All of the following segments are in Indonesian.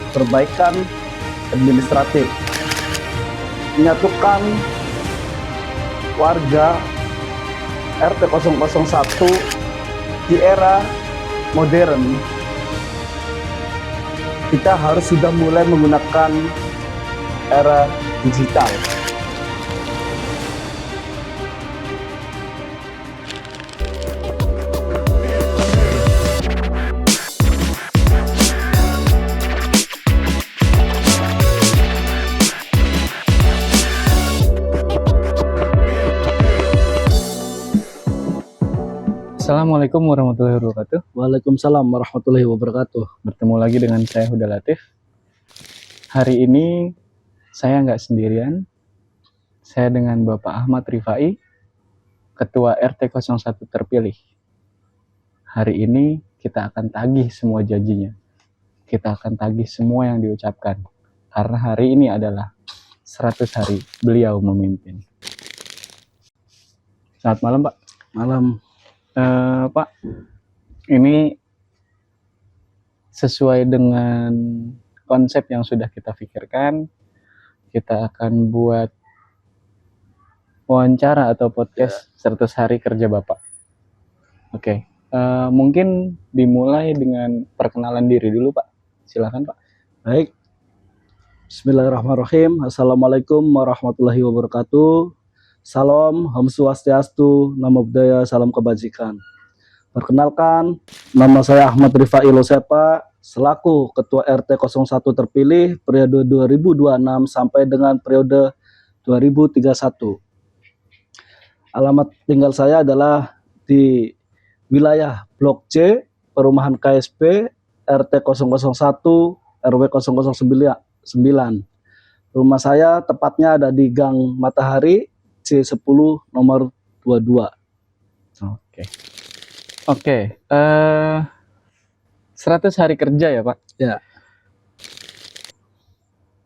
perbaikan administratif, menyatukan warga RT 001 di era modern. Kita harus sudah mulai menggunakan era digital. Assalamualaikum warahmatullahi wabarakatuh. Waalaikumsalam warahmatullahi wabarakatuh. Bertemu lagi dengan saya Huda Latif. Hari ini saya nggak sendirian. Saya dengan Bapak Ahmad Rifai, Ketua RT 01 terpilih. Hari ini kita akan tagih semua janjinya. Kita akan tagih semua yang diucapkan. Karena hari ini adalah 100 hari beliau memimpin. Selamat malam, Pak. Malam. Pak, ini sesuai dengan konsep yang sudah kita pikirkan, kita akan buat wawancara atau podcast 100 hari kerja Bapak. Oke, mungkin dimulai dengan perkenalan diri dulu, Pak. Silakan, Pak. Baik. Bismillahirrahmanirrahim. Assalamualaikum warahmatullahi wabarakatuh. Salam, Om Swastiastu, Namo Buddhaya, salam kebajikan. Perkenalkan, nama saya Ahmad Rifai Losepa, selaku Ketua RT 01 terpilih periode 2026 sampai dengan periode 2031. Alamat tinggal saya adalah di wilayah Blok C, Perumahan KSP, RT 001, RW 009. Rumah saya tepatnya ada di Gang Matahari, C10 nomor 22. Oke. 100 hari kerja ya, Pak? Ya.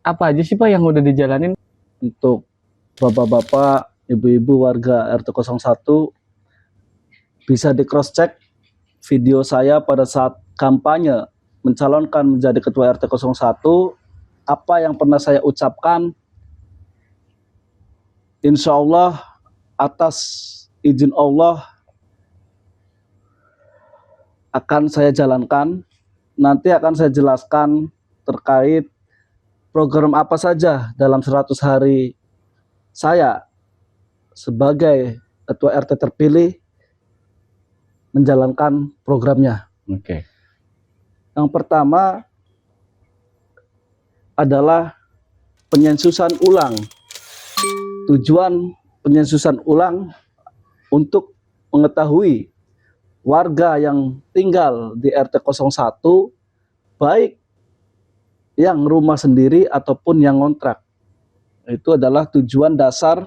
Apa aja sih, Pak, yang udah dijalanin? Untuk bapak-bapak, ibu-ibu warga RT 01 bisa di cross check video saya pada saat kampanye mencalonkan menjadi ketua RT 01. Apa yang pernah saya ucapkan, insya Allah atas izin Allah akan saya jalankan. Nanti akan saya jelaskan terkait program apa saja dalam 100 hari saya sebagai ketua RT terpilih menjalankan programnya. Oke. Yang pertama adalah penyensusan ulang. Tujuan penyensusan ulang untuk mengetahui warga yang tinggal di RT 01, baik yang rumah sendiri ataupun yang ngontrak. Itu adalah tujuan dasar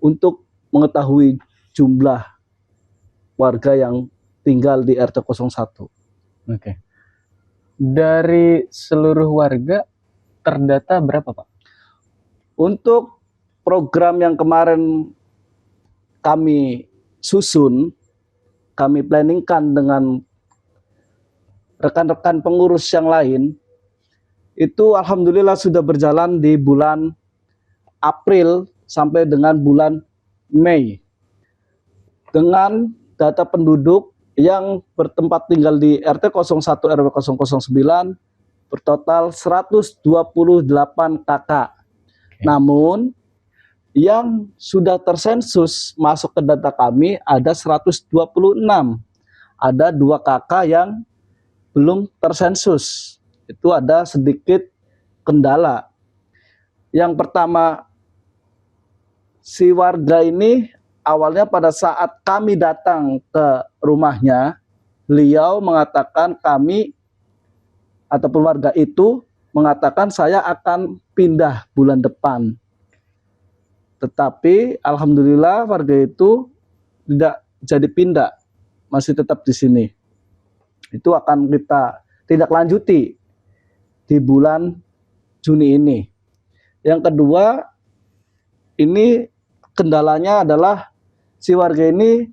untuk mengetahui jumlah warga yang tinggal di RT 01. Oke. Dari seluruh warga terdata berapa, Pak? Untuk program yang kemarin kami susun, kami planningkan dengan rekan-rekan pengurus yang lain, itu alhamdulillah sudah berjalan di bulan April sampai dengan bulan Mei. Dengan data penduduk yang bertempat tinggal di RT 01 RW 009 bertotal 128 KK. Namun yang sudah tersensus masuk ke data kami ada 126. Ada 2 KK yang belum tersensus. Itu ada sedikit kendala. Yang pertama, si warga ini awalnya pada saat kami datang ke rumahnya, beliau mengatakan kami ataupun warga itu mengatakan saya akan pindah bulan depan. Tetapi alhamdulillah warga itu tidak jadi pindah, masih tetap di sini. Itu akan kita tindak lanjuti di bulan Juni ini. Yang kedua, ini kendalanya adalah si warga ini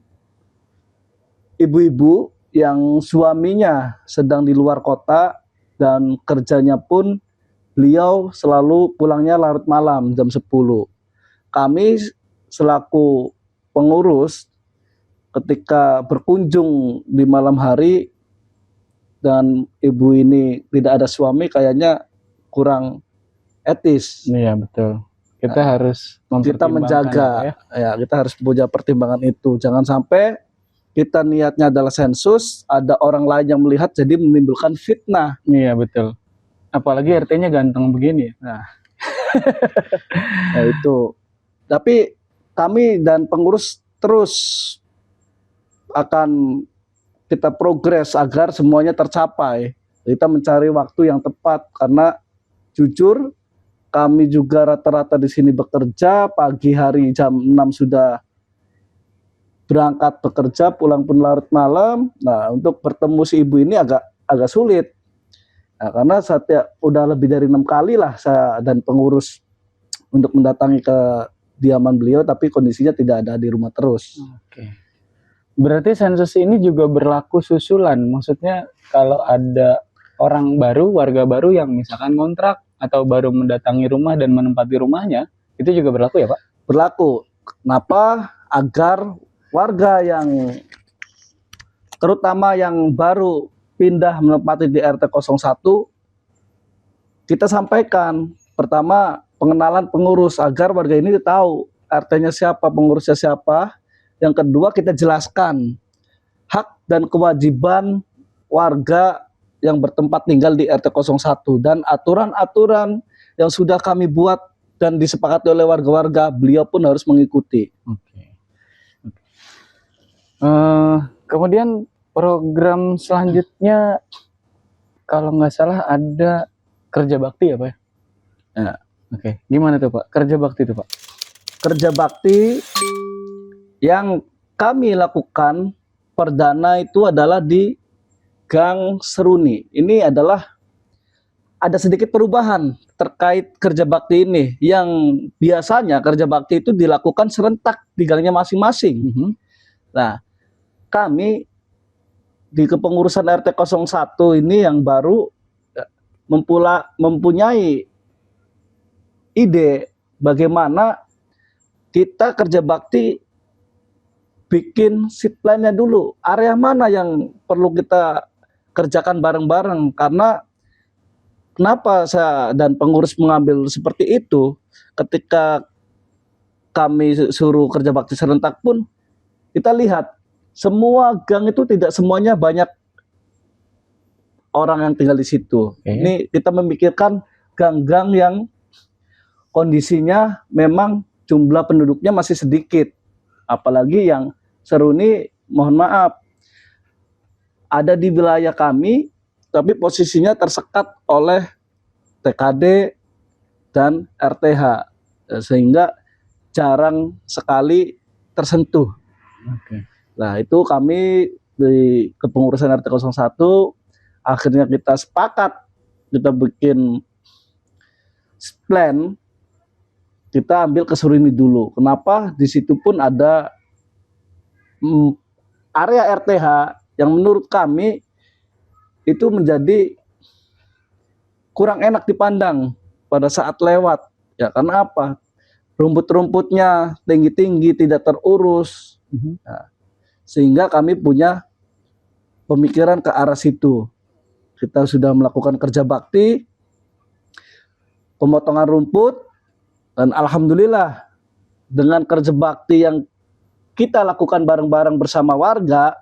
ibu-ibu yang suaminya sedang di luar kota, dan kerjanya pun beliau selalu pulangnya larut malam jam 10. Kami selaku pengurus ketika berkunjung di malam hari dan ibu ini tidak ada suami, kayaknya kurang etis. Iya betul. Kita harus Kita mempertimbangkan menjaga, ya, Pak, ya. ya kita harus punya pertimbangan itu. Jangan sampai kita niatnya adalah sensus, ada orang lain yang melihat jadi menimbulkan fitnah. Iya betul. Apalagi RT-nya ganteng begini. Nah, nah itu. Tapi kami dan pengurus terus akan kita progres agar semuanya tercapai. Kita mencari waktu yang tepat karena jujur kami juga rata-rata di sini bekerja, pagi hari jam 6 sudah berangkat bekerja, pulang pun larut malam. Nah, untuk bertemu si ibu ini agak sulit. Nah, karena udah lebih dari 6 kali lah saya dan pengurus untuk mendatangi ke diaman beliau, tapi kondisinya tidak ada di rumah terus. Oke. Berarti sensus ini juga berlaku susulan. Maksudnya kalau ada orang baru, warga baru yang misalkan kontrak atau baru mendatangi rumah dan menempati rumahnya, itu juga berlaku ya Pak? Berlaku. Kenapa? Agar warga yang terutama yang baru pindah menempati di RT 01, kita sampaikan pertama pengenalan pengurus agar warga ini tahu RT-nya siapa, pengurusnya siapa. Yang kedua, kita jelaskan hak dan kewajiban warga yang bertempat tinggal di RT 01 dan aturan-aturan yang sudah kami buat dan disepakati oleh warga-warga, beliau pun harus mengikuti. Oke. Kemudian program selanjutnya kalau nggak salah ada kerja bakti ya Pak? Ya. Oke. Gimana tuh Pak? Kerja bakti itu Pak? Kerja bakti yang kami lakukan perdana itu adalah di Gang Seruni. Ini adalah ada sedikit perubahan terkait kerja bakti ini, yang biasanya kerja bakti itu dilakukan serentak di gangnya masing-masing. Nah, kami di kepengurusan RT 01 ini yang baru mempunyai ide bagaimana kita kerja bakti bikin seat plan-nya dulu. Area mana yang perlu kita kerjakan bareng-bareng. Karena kenapa saya dan pengurus mengambil seperti itu, ketika kami suruh kerja bakti serentak pun, kita lihat semua gang itu tidak semuanya banyak orang yang tinggal di situ. Ini kita memikirkan gang-gang yang kondisinya memang jumlah penduduknya masih sedikit. Apalagi yang Seruni, mohon maaf, ada di wilayah kami, tapi posisinya tersekat oleh TKD dan RTH, sehingga jarang sekali tersentuh. Nah, itu kami di kepengurusan RT 01, akhirnya kita sepakat, kita bikin plan, kita ambil ke Seruni dulu. Kenapa? Di situ pun ada area RTH yang menurut kami itu menjadi kurang enak dipandang pada saat lewat. Ya, karena apa? Rumput-rumputnya tinggi-tinggi, tidak terurus. Nah, sehingga kami punya pemikiran ke arah situ. Kita sudah melakukan kerja bakti, pemotongan rumput, dan alhamdulillah dengan kerja bakti yang kita lakukan bareng-bareng bersama warga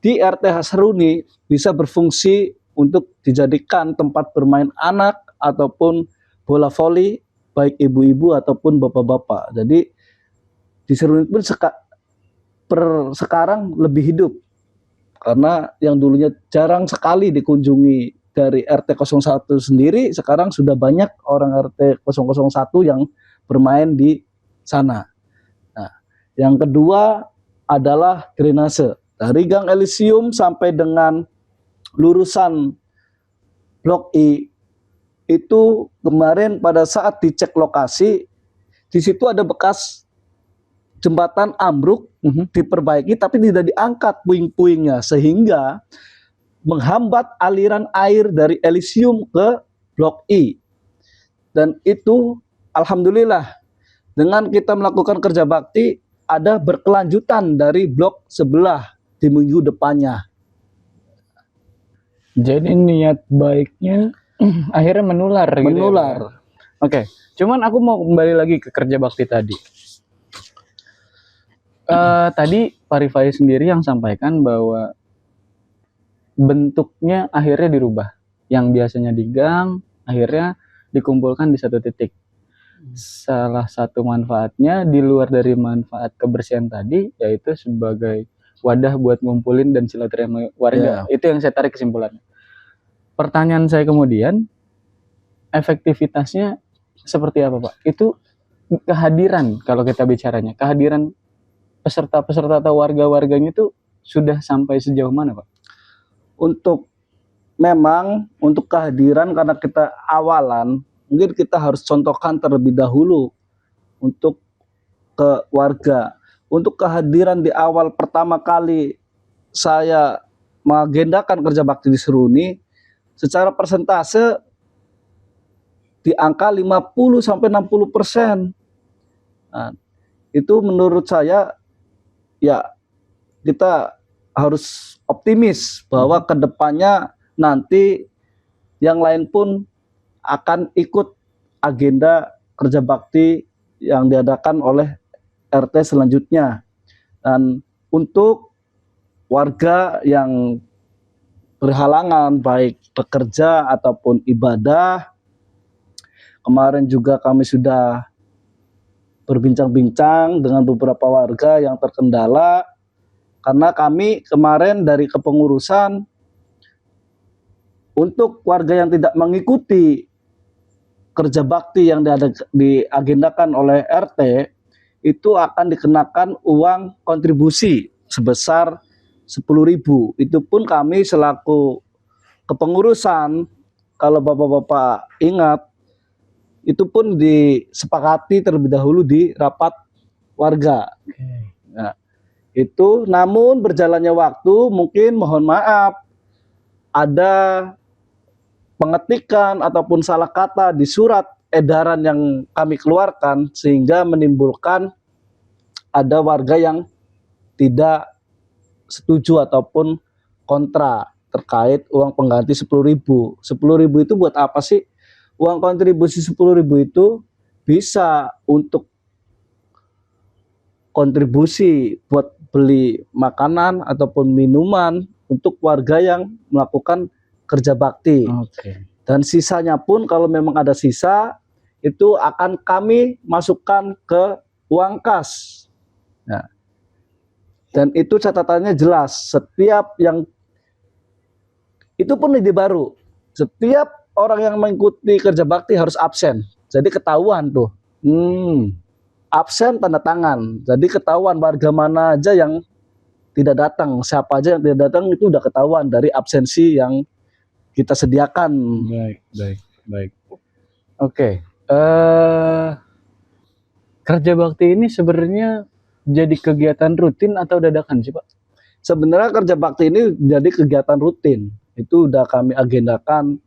di RTH Seruni bisa berfungsi untuk dijadikan tempat bermain anak ataupun bola voli, baik ibu-ibu ataupun bapak-bapak. Jadi di Seruni pun sekarang lebih hidup, karena yang dulunya jarang sekali dikunjungi dari RT 01 sendiri, sekarang sudah banyak orang RT 001 yang bermain di sana. Nah, yang kedua adalah drainase. Dari Gang Elysium sampai dengan lurusan Blok I, itu kemarin pada saat dicek lokasi, di situ ada bekas jembatan ambruk, diperbaiki tapi tidak diangkat puing-puingnya, sehingga menghambat aliran air dari Elysium ke Blok I. Dan itu alhamdulillah dengan kita melakukan kerja bakti ada berkelanjutan dari blok sebelah di minggu depannya. Jadi niat baiknya akhirnya menular gitu ya, Pak? Menular. Oke, cuman aku mau kembali lagi ke kerja bakti tadi. Tadi Pak Rifai sendiri yang sampaikan bahwa bentuknya akhirnya dirubah. Yang biasanya di gang, akhirnya dikumpulkan di satu titik. Salah satu manfaatnya di luar dari manfaat kebersihan tadi, yaitu sebagai wadah buat ngumpulin dan silaturahmi warga. Itu yang saya tarik kesimpulannya. Pertanyaan saya kemudian, efektivitasnya seperti apa, Pak? Itu kehadiran, kalau kita bicaranya, kehadiran peserta-peserta atau warga-warganya itu sudah sampai sejauh mana, Pak? Memang untuk kehadiran, karena kita awalan, mungkin kita harus contohkan terlebih dahulu untuk ke warga. Untuk kehadiran di awal pertama kali saya mengagendakan kerja bakti di Seruni, secara persentase di angka 50-60%. Nah, itu menurut saya ya kita harus optimis bahwa kedepannya nanti yang lain pun akan ikut agenda kerja bakti yang diadakan oleh RT selanjutnya. Dan untuk warga yang berhalangan baik bekerja ataupun ibadah, kemarin juga kami sudah berbincang-bincang dengan beberapa warga yang terkendala, karena kami kemarin dari kepengurusan untuk warga yang tidak mengikuti kerja bakti yang diagendakan oleh RT, itu akan dikenakan uang kontribusi sebesar 10.000. Itu pun kami selaku kepengurusan, kalau Bapak-Bapak ingat, itu pun disepakati terlebih dahulu di rapat warga. Nah, itu namun berjalannya waktu, mungkin mohon maaf ada pengetikan ataupun salah kata di surat edaran yang kami keluarkan, sehingga menimbulkan ada warga yang tidak setuju ataupun kontra terkait uang pengganti 10.000. 10.000 itu buat apa sih? Uang kontribusi 10.000 itu bisa untuk kontribusi buat beli makanan ataupun minuman untuk warga yang melakukan kerja bakti. Dan sisanya pun kalau memang ada sisa, itu akan kami masukkan ke uang kas. Nah, dan itu catatannya jelas, setiap yang itu pun ide baru, setiap orang yang mengikuti kerja bakti harus absen. Jadi ketahuan tuh, absen tanda tangan. Jadi ketahuan warga mana aja yang tidak datang, siapa aja yang tidak datang, itu udah ketahuan dari absensi yang kita sediakan. Baik. Oke. Kerja bakti ini sebenarnya jadi kegiatan rutin atau dadakan sih, Pak? Sebenarnya kerja bakti ini jadi kegiatan rutin. Itu udah kami agendakan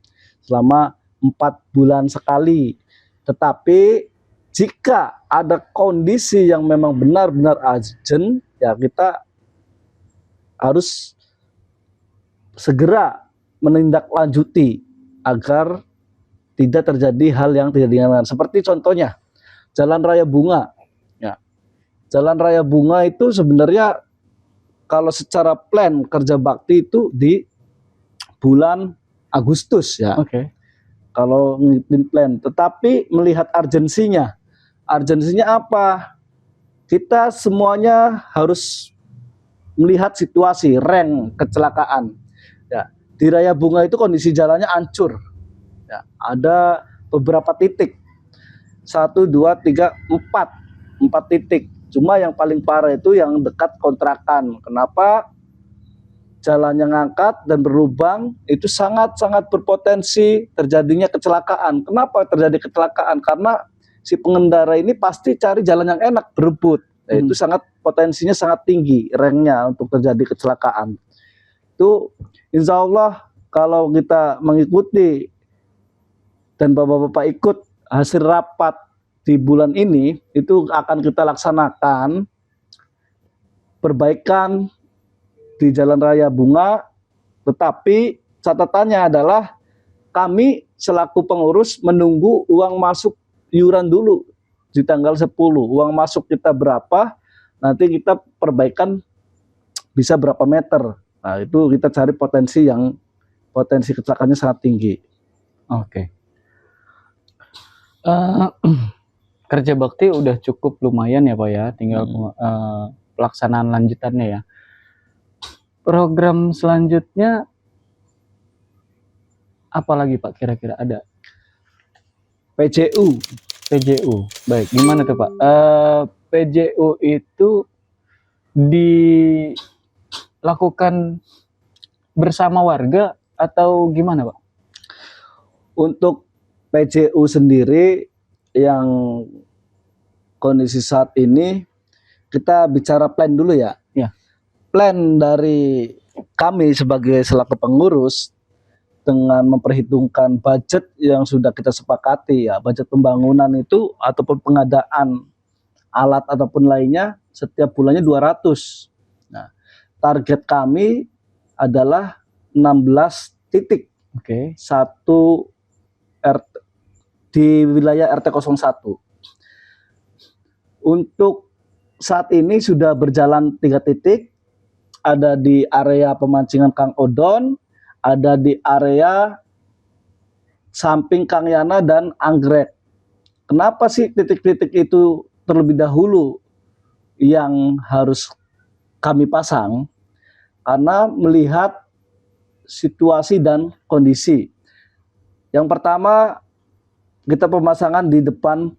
selama 4 bulan sekali. Tetapi jika ada kondisi yang memang benar-benar urgent, ya kita harus segera menindaklanjuti agar tidak terjadi hal yang tidak diinginkan. Seperti contohnya Jalan Raya Bunga. Ya. Jalan Raya Bunga itu sebenarnya kalau secara plan kerja bakti itu di bulan Agustus ya. Kalau ngikutin plan, tetapi melihat urgensinya apa? Kita semuanya harus melihat situasi rank kecelakaan. Ya, di Raya Bunga itu kondisi jalannya hancur. Ya, ada beberapa titik. 1, 2, 3, 4 titik. Cuma yang paling parah itu yang dekat kontrakan. Kenapa? Jalannya ngangkat dan berlubang, itu sangat-sangat berpotensi terjadinya kecelakaan. Kenapa terjadi kecelakaan? Karena si pengendara ini pasti cari jalan yang enak, berebut. Nah, itu sangat potensinya sangat tinggi ranknya untuk terjadi kecelakaan. Itu itu insya Allah kalau kita mengikuti dan bapak-bapak ikut hasil rapat di bulan ini, itu akan kita laksanakan perbaikan di Jalan Raya Bunga. Tetapi catatannya adalah kami selaku pengurus menunggu uang masuk iuran dulu di tanggal 10. Uang masuk kita berapa, nanti kita perbaikan bisa berapa meter. Nah, itu kita cari potensi kecelakaannya sangat tinggi. Oke. Kerja bakti udah cukup lumayan ya Pak ya, tinggal pelaksanaan lanjutannya ya. Program selanjutnya apa lagi Pak kira-kira ada? PJU. PJU. Baik, gimana tuh Pak? PJU itu dilakukan bersama warga atau gimana Pak? Untuk PJU sendiri yang kondisi saat ini, kita bicara plan dulu ya. Ya. Plan dari kami sebagai selaku pengurus dengan memperhitungkan budget yang sudah kita sepakati ya, budget pembangunan itu ataupun pengadaan alat ataupun lainnya setiap bulannya 200. Nah, target kami adalah 16 titik. Oke. Satu di wilayah RT 01. Untuk saat ini sudah berjalan 3 titik, ada di area pemancingan Kang Odon, ada di area samping Kang Yana dan Anggrek. Kenapa sih titik-titik itu terlebih dahulu yang harus kami pasang? Karena melihat situasi dan kondisi. Yang pertama, kita pemasangan di depan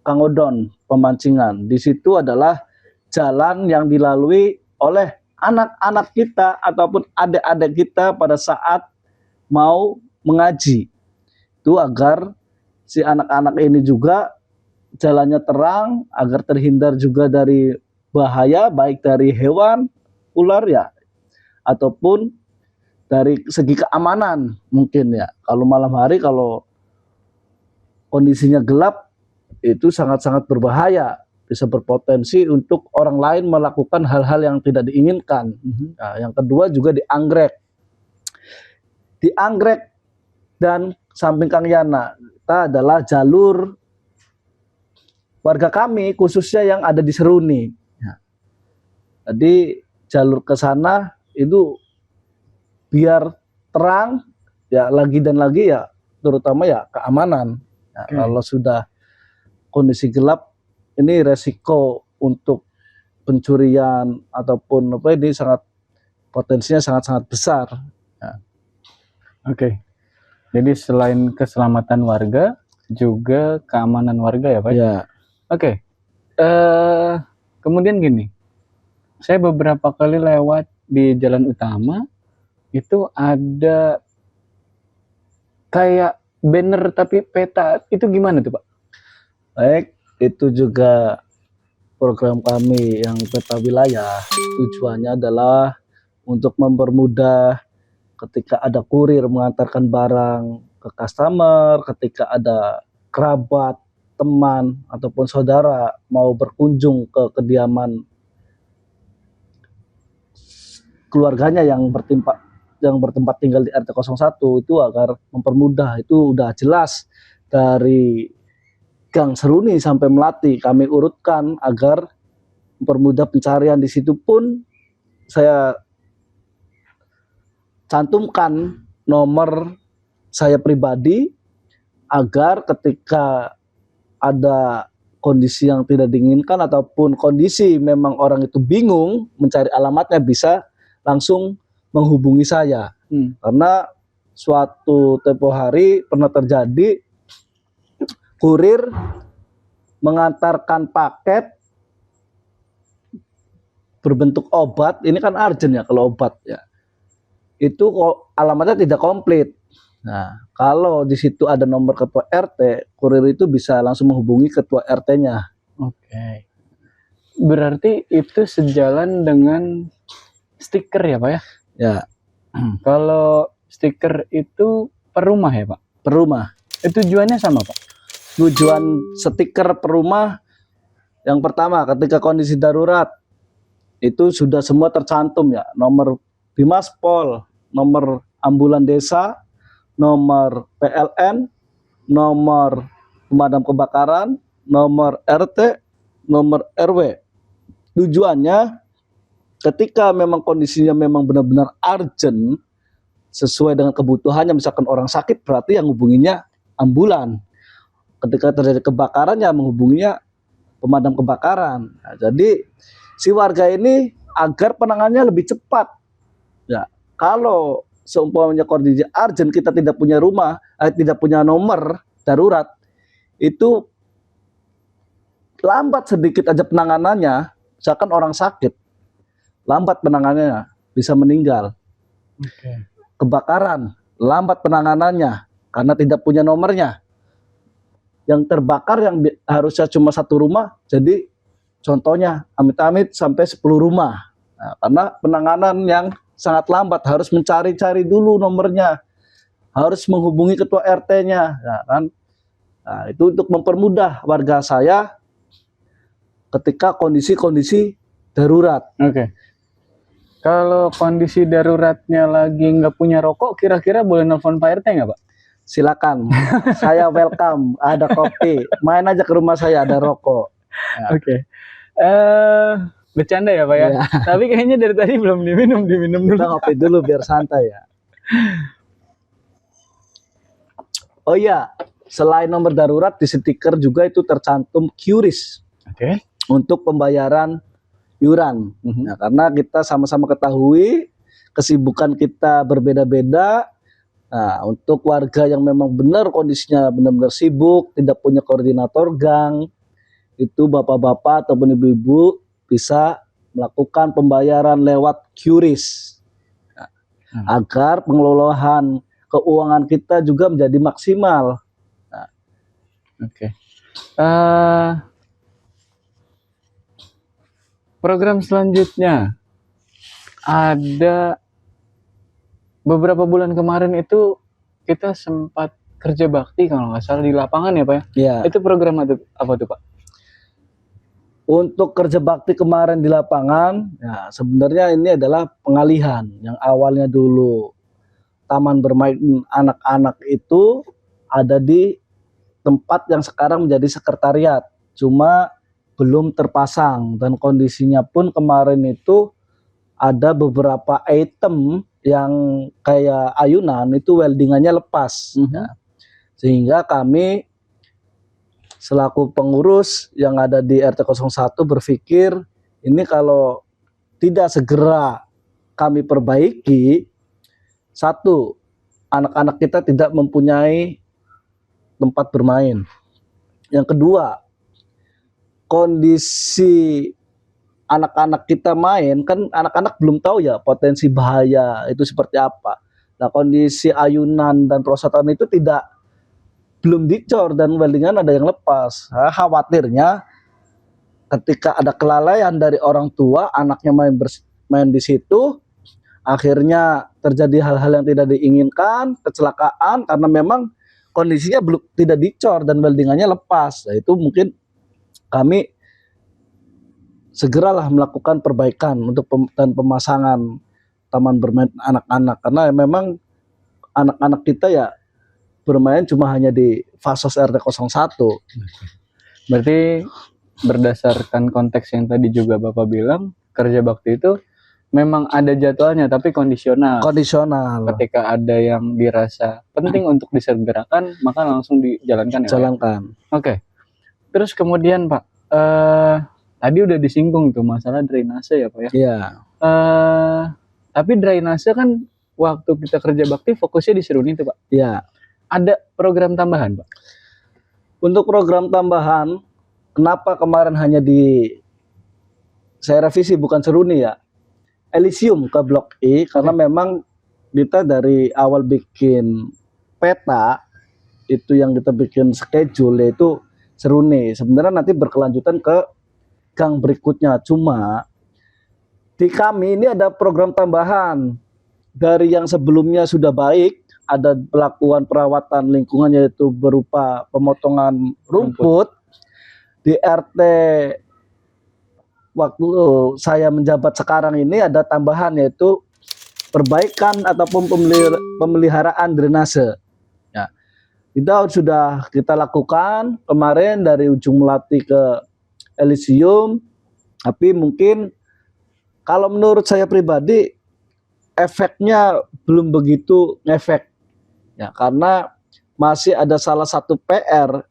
Kang Odon, pemancingan. Di situ adalah jalan yang dilalui oleh anak-anak kita ataupun adik-adik kita pada saat mau mengaji. Itu agar si anak-anak ini juga jalannya terang, agar terhindar juga dari bahaya, baik dari hewan, ular ya, ataupun dari segi keamanan mungkin ya. Kalau malam hari, kalau kondisinya gelap, itu sangat-sangat berbahaya, bisa berpotensi untuk orang lain melakukan hal-hal yang tidak diinginkan. Nah, yang kedua juga di Anggrek. Di Anggrek dan samping Kang Yana, kita adalah jalur warga kami, khususnya yang ada di Seruni. Jadi jalur ke sana itu biar terang ya, lagi dan lagi ya, terutama ya keamanan. Nah, kalau sudah kondisi gelap, ini resiko untuk pencurian ataupun apa ini sangat potensinya sangat-sangat besar. Ya. Oke. Jadi selain keselamatan warga, juga keamanan warga ya Pak? Ya. Oke. Kemudian gini, saya beberapa kali lewat di jalan utama, itu ada kayak banner tapi peta, itu gimana tuh Pak? Baik, itu juga program kami yang peta wilayah. Tujuannya adalah untuk mempermudah ketika ada kurir mengantarkan barang ke customer, ketika ada kerabat, teman, ataupun saudara mau berkunjung ke kediaman keluarganya yang bertempat tinggal di RT 01, itu agar mempermudah. Itu udah jelas dari Gang Seruni sampai Melati kami urutkan agar mempermudah pencarian. Di situ pun saya cantumkan nomor saya pribadi agar ketika ada kondisi yang tidak diinginkan ataupun kondisi memang orang itu bingung mencari alamatnya, bisa langsung menghubungi saya. Karena suatu tempo hari pernah terjadi kurir mengantarkan paket berbentuk obat. Ini kan urgent ya kalau obat ya, itu alamatnya tidak komplit. Nah, kalau di situ ada nomor ketua RT, kurir itu bisa langsung menghubungi ketua RT-nya. Oke. Berarti itu sejalan dengan stiker ya Pak ya? Ya, Kalau stiker itu per rumah ya Pak? Per rumah. Tujuannya sama Pak? Tujuan stiker per rumah yang pertama ketika kondisi darurat itu sudah semua tercantum ya, nomor Bimaspol, nomor ambulan desa, nomor PLN, nomor pemadam kebakaran, nomor RT, nomor RW. Tujuannya ketika memang kondisinya memang benar-benar urgent sesuai dengan kebutuhannya, misalkan orang sakit berarti yang hubunginya ambulan. Ketika terjadi kebakaran ya menghubunginya pemadam kebakaran. Nah, jadi si warga ini agar penanganannya lebih cepat. Ya, kalau seumpamanya kondisi urgent kita tidak punya rumah, tidak punya nomor darurat, itu lambat sedikit aja penanganannya. Misalkan orang sakit, lambat penanganannya, bisa meninggal. Kebakaran, lambat penanganannya karena tidak punya nomornya. Yang terbakar yang harusnya cuma satu rumah, jadi contohnya amit-amit sampai 10 rumah. Nah, karena penanganan yang sangat lambat, harus mencari-cari dulu nomornya, harus menghubungi ketua RT-nya, ya kan? Nah, itu untuk mempermudah warga saya ketika kondisi-kondisi darurat. Oke. Kalau kondisi daruratnya lagi nggak punya rokok, kira-kira boleh nelfon Pak RT nggak Pak? Silakan, saya welcome. Ada kopi, main aja ke rumah saya, ada rokok. Ya. Oke. Bercanda ya Pak ya? Ya. Tapi kayaknya dari tadi belum diminum dulu. Kita ngopi dulu biar santai ya. Oh iya, selain nomor darurat di stiker juga itu tercantum QRIS. Oke. Untuk pembayaran iuran. Nah, karena kita sama-sama ketahui kesibukan kita berbeda-beda. Nah, untuk warga yang memang benar kondisinya benar-benar sibuk, tidak punya koordinator gang, itu bapak-bapak ataupun ibu-ibu bisa melakukan pembayaran lewat QRIS. Nah, agar pengelolaan keuangan kita juga menjadi maksimal. Nah. Oke. Program selanjutnya ada beberapa bulan kemarin itu kita sempat kerja bakti kalau nggak salah di lapangan ya Pak ya? Ya. Itu program apa tuh Pak? Untuk kerja bakti kemarin di lapangan, ya sebenarnya ini adalah pengalihan yang awalnya dulu taman bermain anak-anak itu ada di tempat yang sekarang menjadi sekretariat, cuma belum terpasang dan kondisinya pun kemarin itu ada beberapa item yang kayak ayunan itu weldingannya lepas. Ya. Sehingga kami selaku pengurus yang ada di RT 01 berpikir ini kalau tidak segera kami perbaiki, satu, anak-anak kita tidak mempunyai tempat bermain. Yang kedua, kondisi anak-anak kita main, kan anak-anak belum tahu ya potensi bahaya itu seperti apa. Nah, kondisi ayunan dan perosotan itu belum dicor dan weldingan ada yang lepas. Nah, khawatirnya ketika ada kelalaian dari orang tua, anaknya main di situ, akhirnya terjadi hal-hal yang tidak diinginkan, kecelakaan karena memang kondisinya belum tidak dicor dan weldingannya lepas. Nah, itu mungkin kami segeralah melakukan perbaikan untuk dan pemasangan taman bermain anak-anak, karena memang anak-anak kita ya bermain cuma hanya di Fasos RT 01. Berarti berdasarkan konteks yang tadi juga Bapak bilang, kerja bakti itu memang ada jadwalnya tapi kondisional. Kondisional. Ketika ada yang dirasa penting untuk disegerakan, maka langsung dijalankan ya. Jalankan. Oke. Terus kemudian Pak, tadi udah disinggung tuh masalah drainase ya Pak ya. Iya. Tapi drainase kan waktu kita kerja bakti fokusnya di Seruni itu Pak. Iya. Ada program tambahan Pak? Untuk program tambahan, kenapa kemarin hanya saya revisi bukan Seruni ya, Elysium ke Blok E, karena memang kita dari awal bikin peta itu yang kita bikin schedule yaitu Seruni. Sebenarnya nanti berkelanjutan ke gang berikutnya, cuma di kami ini ada program tambahan dari yang sebelumnya sudah baik, ada pelakuan perawatan lingkungan yaitu berupa pemotongan rumput di RT waktu saya menjabat sekarang ini ada tambahan yaitu perbaikan ataupun pemeliharaan drainase. Ya, itu sudah kita lakukan kemarin dari Ujung Melati ke Elysium, tapi mungkin kalau menurut saya pribadi efeknya belum begitu ngefek. Ya, karena masih ada salah satu PR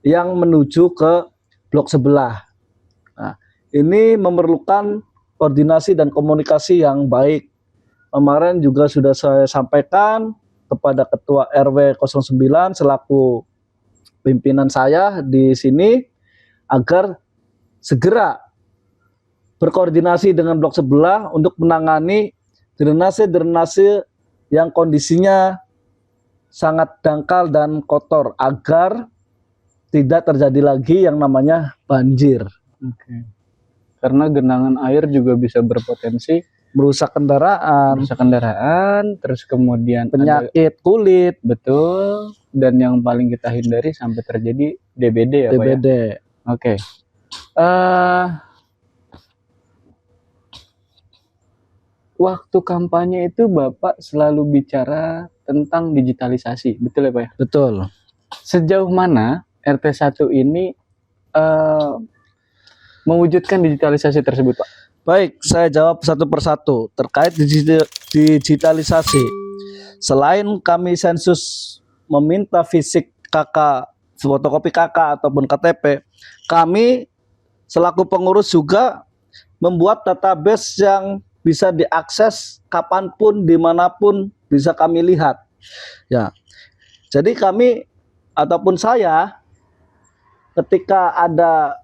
yang menuju ke blok sebelah. Nah, ini memerlukan koordinasi dan komunikasi yang baik. Kemarin juga sudah saya sampaikan kepada Ketua RW 09 selaku pimpinan saya di sini agar segera berkoordinasi dengan blok sebelah untuk menangani drainase yang kondisinya sangat dangkal dan kotor agar tidak terjadi lagi yang namanya banjir. Oke. Karena genangan air juga bisa berpotensi Merusak kendaraan, terus kemudian penyakit kulit, betul, dan yang paling kita hindari sampai terjadi DBD ya Pak ya? DBD. Oke. Waktu kampanye itu Bapak selalu bicara tentang digitalisasi, betul ya Pak ya? Betul. Sejauh mana RT 1 ini mewujudkan digitalisasi tersebut Pak? Baik, saya jawab satu persatu terkait digitalisasi. Selain kami sensus meminta fisik KK, fotokopi KK ataupun KTP, kami selaku pengurus juga membuat database yang bisa diakses kapanpun, dimanapun bisa kami lihat. Ya, jadi kami ataupun saya ketika ada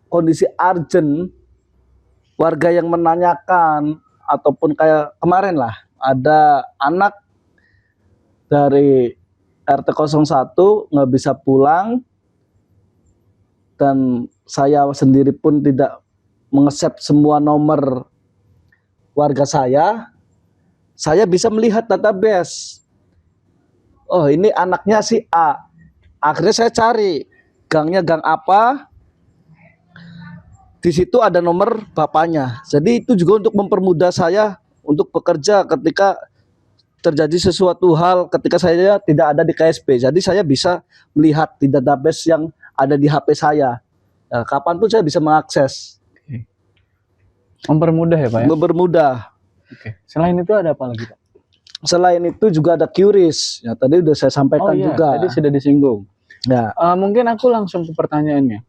kondisi urgent, warga yang menanyakan ataupun kayak kemarin lah ada anak dari RT 01 nggak bisa pulang dan saya sendiri pun tidak mengeset semua nomor warga saya bisa melihat database. Oh, ini anaknya si A. Akhirnya saya cari gangnya gang apa. Di situ ada nomor bapaknya. Jadi itu juga untuk mempermudah saya untuk bekerja ketika terjadi sesuatu hal ketika saya tidak ada di KSP. Jadi saya bisa melihat di database yang ada di HP saya. Nah, kapanpun saya bisa mengakses. Mempermudah ya Pak ya? Mempermudah. Oke. Selain itu ada apa lagi Pak? Selain itu juga ada QRIS. Ya, tadi udah saya sampaikan juga. Tadi sudah disinggung. Ya. Mungkin aku langsung ke pertanyaannya.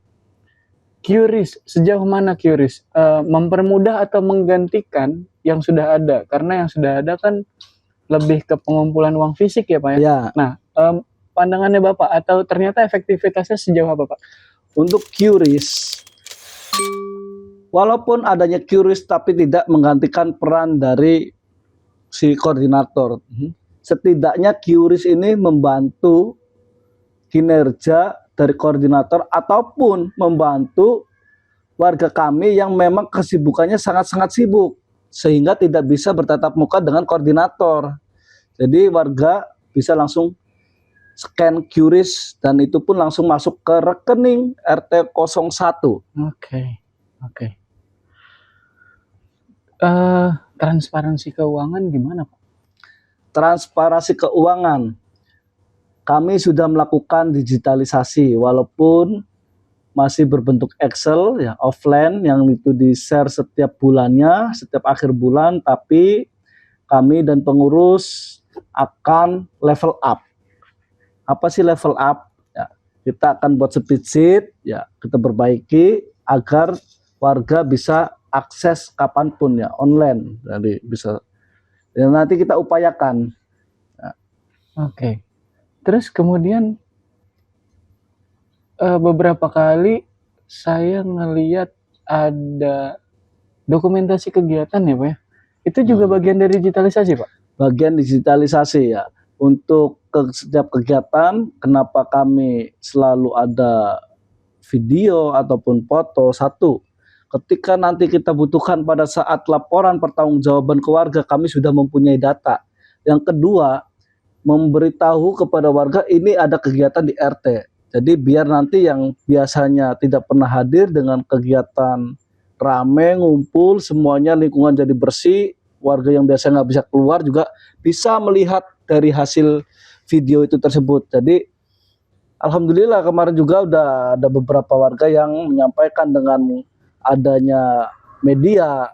QRIS, sejauh mana QRIS mempermudah atau menggantikan yang sudah ada? Karena yang sudah ada kan lebih ke pengumpulan uang fisik ya Pak ya? Ya. Nah, pandangannya Bapak atau ternyata efektivitasnya sejauh apa Pak? Untuk QRIS, walaupun adanya QRIS tapi tidak menggantikan peran dari si koordinator. Setidaknya QRIS ini membantu kinerja dari koordinator ataupun membantu warga kami yang memang kesibukannya sangat-sangat sibuk sehingga tidak bisa bertatap muka dengan koordinator. Jadi warga bisa langsung scan QRIS dan itu pun langsung masuk ke rekening RT 01. Oke. Transparansi keuangan gimana Pak? Transparansi keuangan. Kami sudah melakukan digitalisasi walaupun masih berbentuk Excel ya offline yang itu di-share setiap bulannya, setiap akhir bulan, tapi kami dan pengurus akan level up. Apa sih level up? Ya, kita akan buat spreadsheet ya, kita perbaiki agar warga bisa akses kapanpun ya online. Jadi bisa dan nanti kita upayakan. Ya. Oke. Terus kemudian beberapa kali saya ngeliat ada dokumentasi kegiatan ya Pak ya. Itu juga bagian dari digitalisasi Pak? Bagian digitalisasi ya. Untuk setiap kegiatan, kenapa kami selalu ada video ataupun foto? Satu, Ketika nanti kita butuhkan pada saat laporan pertanggungjawaban ke warga, kami sudah mempunyai data. Yang kedua, memberitahu kepada warga ini ada kegiatan di RT. Jadi biar nanti yang biasanya tidak pernah hadir dengan kegiatan rame, ngumpul, semuanya lingkungan jadi bersih, warga yang biasa nggak bisa keluar juga bisa melihat dari hasil video itu tersebut. Jadi alhamdulillah kemarin juga udah ada beberapa warga yang menyampaikan dengan adanya media,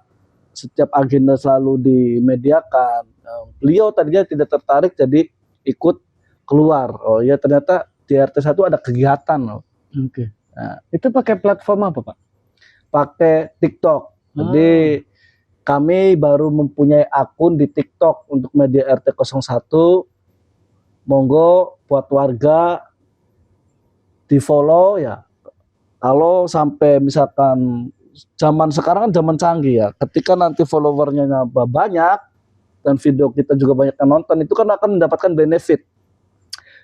setiap agenda selalu dimediakan. Beliau tadinya tidak tertarik jadi ikut keluar. Oh ya ternyata di RT 1 ada kegiatan loh. Oke. Nah, Itu pakai platform apa, Pak? pakai TikTok. Jadi kami baru mempunyai akun di TikTok untuk media RT 01. Monggo buat warga di follow ya. Kalau sampai misalkan zaman sekarang kan zaman canggih ya. Ketika nanti followernya nambah banyak dan video kita juga banyak yang nonton, itu kan akan mendapatkan benefit.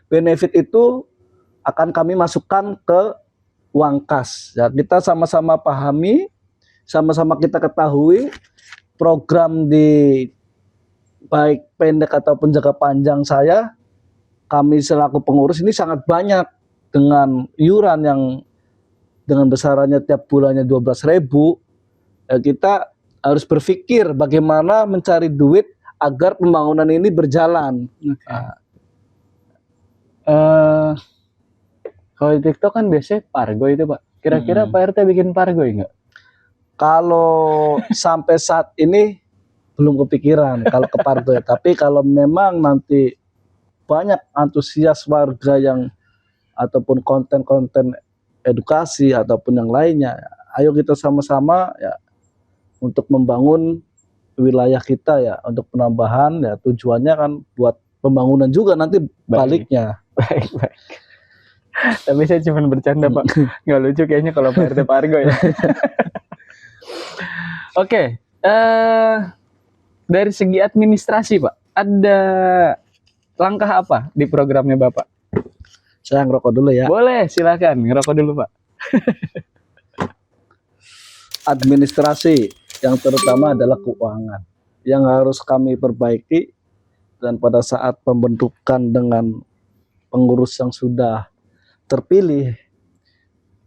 Benefit itu akan kami masukkan ke uang kas. Ya, kita sama-sama pahami, sama-sama kita ketahui program di baik pendek ataupun jangka panjang kami selaku pengurus ini sangat banyak dengan iuran yang dengan besarannya tiap bulannya 12.000. Ya, kita harus berpikir bagaimana mencari duit agar pembangunan ini berjalan. Kalau di TikTok kan biasanya Pargo itu, Pak. Kira-kira Pak RT bikin Pargo enggak? Kalau sampai saat ini belum kepikiran kalau ke Pargo ya. Tapi kalau memang nanti banyak antusias warga yang ataupun konten-konten edukasi ataupun yang lainnya, ayo kita sama-sama ya untuk membangun wilayah kita ya, untuk penambahan ya, tujuannya kan buat pembangunan juga nanti baliknya. Baik. Tapi saya cuma bercanda, Pak. Nggak lucu kayaknya kalau Pak RT Pargo ya. Oke, dari segi administrasi, Pak, ada langkah apa di programnya Bapak? Saya ngerokok dulu ya. Boleh, silakan ngerokok dulu, Pak. Administrasi yang terutama adalah keuangan yang harus kami perbaiki, dan pada saat pembentukan dengan pengurus yang sudah terpilih,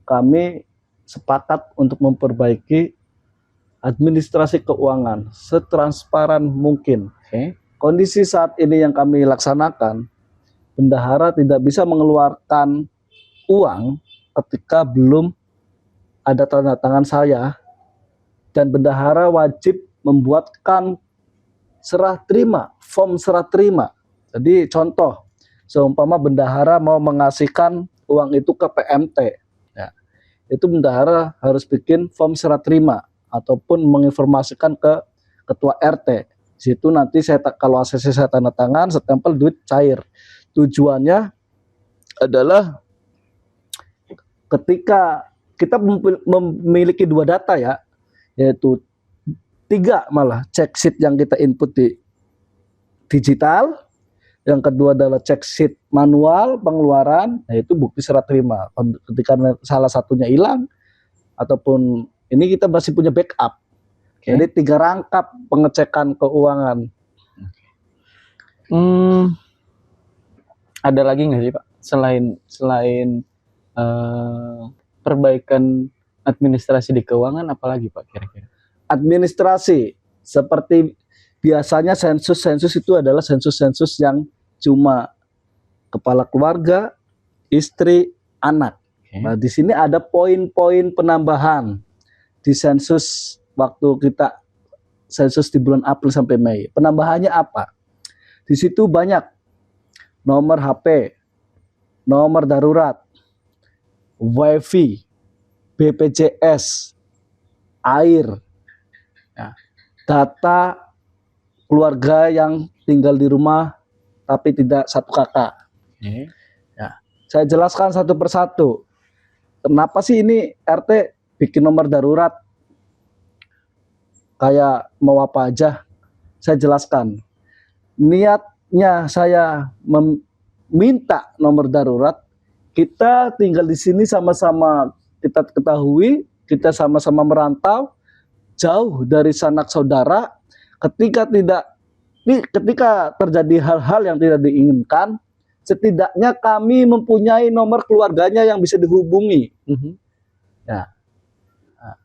kami sepakat untuk memperbaiki administrasi keuangan setransparan mungkin. Kondisi saat ini yang kami laksanakan, bendahara tidak bisa mengeluarkan uang ketika belum ada tanda tangan saya, dan bendahara wajib membuatkan serah terima, form serah terima. Jadi contoh, seumpama bendahara mau mengasihkan uang itu ke PMT, ya, itu bendahara harus bikin form serah terima ataupun menginformasikan ke ketua RT. Di situ nanti kalau ACC saya tanda tangan, setempel, duit cair. Tujuannya adalah ketika kita memiliki 2 data ya, yaitu 3 malah check sheet yang kita input di digital. Yang kedua adalah check sheet manual pengeluaran, yaitu bukti serah terima. Ketika salah satunya hilang ataupun ini kita masih punya backup. Jadi 3 rangkap pengecekan keuangan. Ada lagi nggak sih, Pak, selain perbaikan administrasi di keuangan, apalagi, Pak, kira-kira? Administrasi seperti biasanya sensus itu adalah sensus yang cuma kepala keluarga, istri, anak. Nah, di sini ada poin-poin penambahan di sensus waktu kita sensus di bulan April sampai Mei. Penambahannya apa? Di situ banyak nomor HP, nomor darurat, WiFi, BPJS, air, ya, data keluarga yang tinggal di rumah tapi tidak satu kakak. Ya, saya jelaskan satu persatu. Kenapa sih ini RT bikin nomor darurat? Kayak mau apa aja? Saya jelaskan. Niatnya saya meminta nomor darurat, kita tinggal di sini sama-sama kita ketahui kita sama-sama merantau jauh dari sanak saudara. Ketika terjadi hal-hal yang tidak diinginkan, setidaknya kami mempunyai nomor keluarganya yang bisa dihubungi. Ya, nah,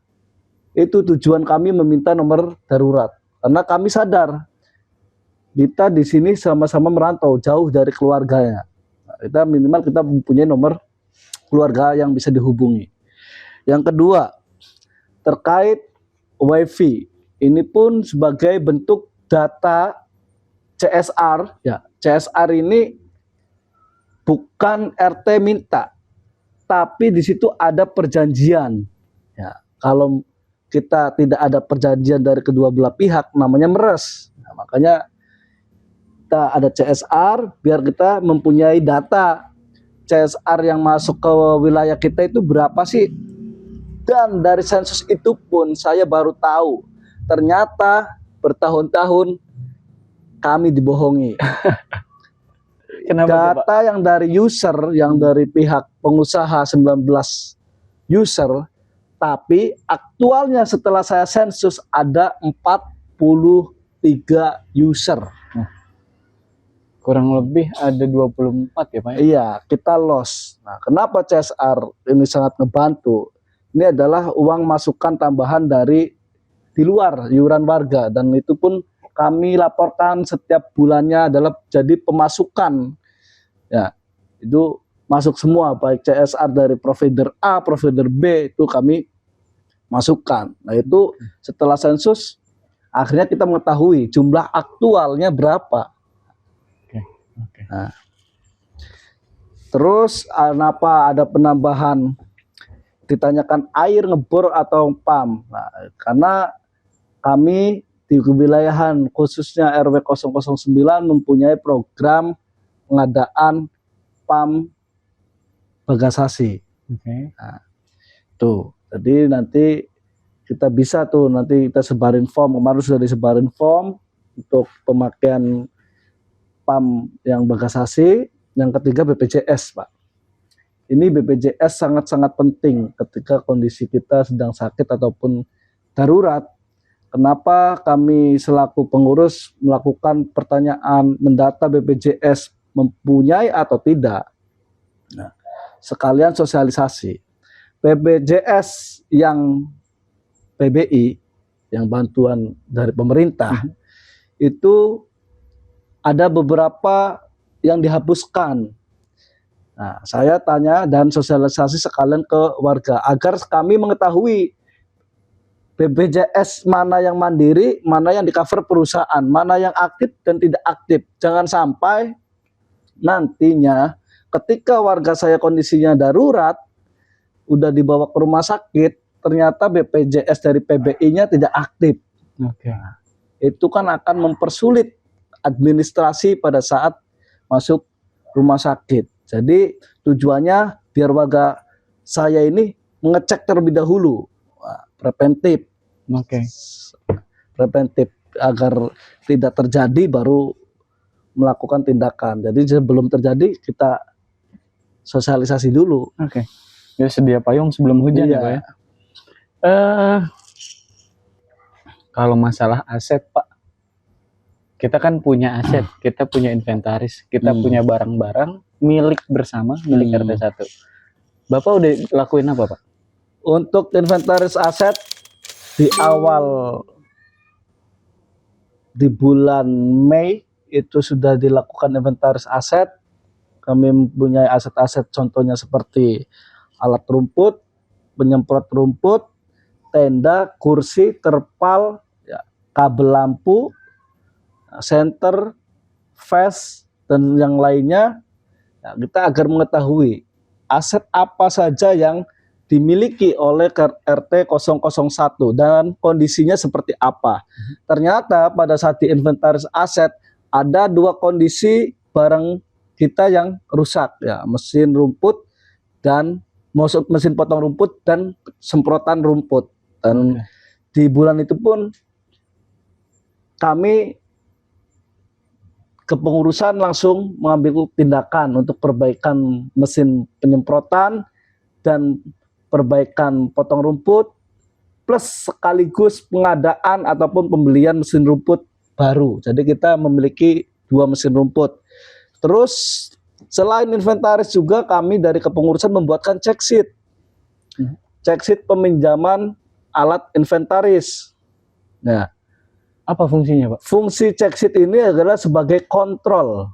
itu tujuan kami meminta nomor darurat, karena kami sadar kita di sini sama-sama merantau jauh dari keluarganya. Nah, kita minimal kita mempunyai nomor keluarga yang bisa dihubungi. Yang kedua, terkait WiFi, ini pun sebagai bentuk data CSR. Ya, CSR ini bukan RT minta, tapi di situ ada perjanjian. Ya, kalau kita tidak ada perjanjian dari kedua belah pihak, namanya meres. Nah, makanya kita ada CSR biar kita mempunyai data CSR yang masuk ke wilayah kita itu berapa sih. Dan dari sensus itu pun saya baru tahu ternyata bertahun-tahun kami dibohongi. Kenapa tuh, Pak? Data yang dari user, yang dari pihak pengusaha 19 user, tapi aktualnya setelah saya sensus ada 43 user. Kurang lebih ada 24 ya Pak? Iya, kita loss. Nah, kenapa CSR ini sangat ngebantu? Ini adalah uang masukan tambahan dari di luar iuran warga, dan itu pun kami laporkan setiap bulannya adalah jadi pemasukan. Ya, itu masuk semua, baik CSR dari provider A, provider B, itu kami masukkan. Nah, itu setelah sensus akhirnya kita mengetahui jumlah aktualnya berapa. Oke. Nah, terus kenapa ada penambahan ditanyakan air ngebor atau pam? Nah, karena kami di kewilayahan khususnya RW 009 mempunyai program pengadaan pam Bagasasi. Nah, tuh, jadi nanti kita bisa tuh nanti kita sebarin form, kemarin sudah disebarin form untuk pemakaian pam yang Bagasasi. Yang ketiga BPJS, Pak. Ini BPJS sangat-sangat penting ketika kondisi kita sedang sakit ataupun darurat. Kenapa kami selaku pengurus melakukan pertanyaan mendata BPJS mempunyai atau tidak? Nah, sekalian sosialisasi. BPJS yang PBI, yang bantuan dari pemerintah, itu ada beberapa yang dihapuskan. Nah, saya tanya dan sosialisasi sekalian ke warga agar kami mengetahui BPJS mana yang mandiri, mana yang di cover perusahaan, mana yang aktif dan tidak aktif. Jangan sampai nantinya ketika warga saya kondisinya darurat, udah dibawa ke rumah sakit, ternyata BPJS dari PBI-nya tidak aktif. Nah, itu kan akan mempersulit administrasi pada saat masuk rumah sakit. Jadi tujuannya biar warga saya ini mengecek terlebih dahulu. Preventif. Preventif agar tidak terjadi baru melakukan tindakan. Jadi sebelum terjadi kita sosialisasi dulu. Ya sedia payung sebelum hujan. Iya. Ya Pak ya. Kalau masalah aset Pak, kita kan punya aset, kita punya inventaris, kita punya barang-barang milik bersama, milik RT 1. Bapak udah lakuin apa Pak? Untuk inventaris aset di awal di bulan Mei itu sudah dilakukan inventaris aset. Kami mempunyai aset-aset contohnya seperti alat rumput, penyemprot rumput, tenda, kursi, terpal, ya, kabel lampu, senter, flash, dan yang lainnya. Nah, kita agar mengetahui aset apa saja yang dimiliki oleh RT 001 dan kondisinya seperti apa. Ternyata pada saat di inventaris aset ada 2 kondisi barang kita yang rusak, ya, mesin rumput dan mesin potong rumput dan semprotan rumput. Dan di bulan itu pun kami kepengurusan langsung mengambil tindakan untuk perbaikan mesin penyemprotan dan perbaikan potong rumput plus sekaligus pengadaan ataupun pembelian mesin rumput baru. Jadi kita memiliki 2 mesin rumput. Terus selain inventaris juga kami dari kepengurusan membuatkan check sheet. Check sheet peminjaman alat inventaris. Nah, Apa fungsinya, Pak? fungsi check sheet ini adalah sebagai kontrol.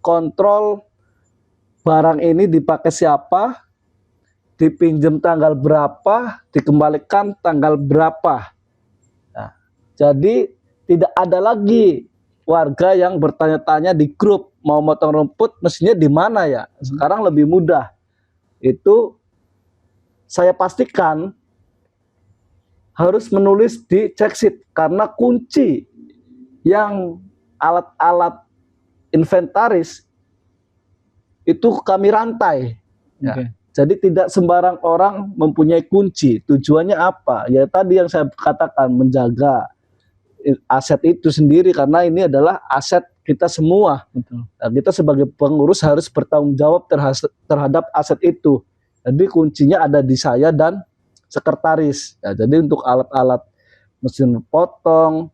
Kontrol barang ini dipakai siapa, dipinjam tanggal berapa, dikembalikan tanggal berapa. Nah, jadi tidak ada lagi warga yang bertanya-tanya di grup mau motong rumput mestinya di mana ya. Sekarang lebih mudah. Itu saya pastikan harus menulis di check sheet karena kunci yang alat-alat inventaris itu kami rantai. Ya. Oke. Jadi tidak sembarang orang mempunyai kunci. Tujuannya apa? Ya tadi yang saya katakan, menjaga aset itu sendiri karena ini adalah aset kita semua. Betul. Nah, kita sebagai pengurus harus bertanggung jawab terhadap aset itu. Jadi kuncinya ada di saya dan sekretaris. Ya, jadi untuk alat-alat mesin potong,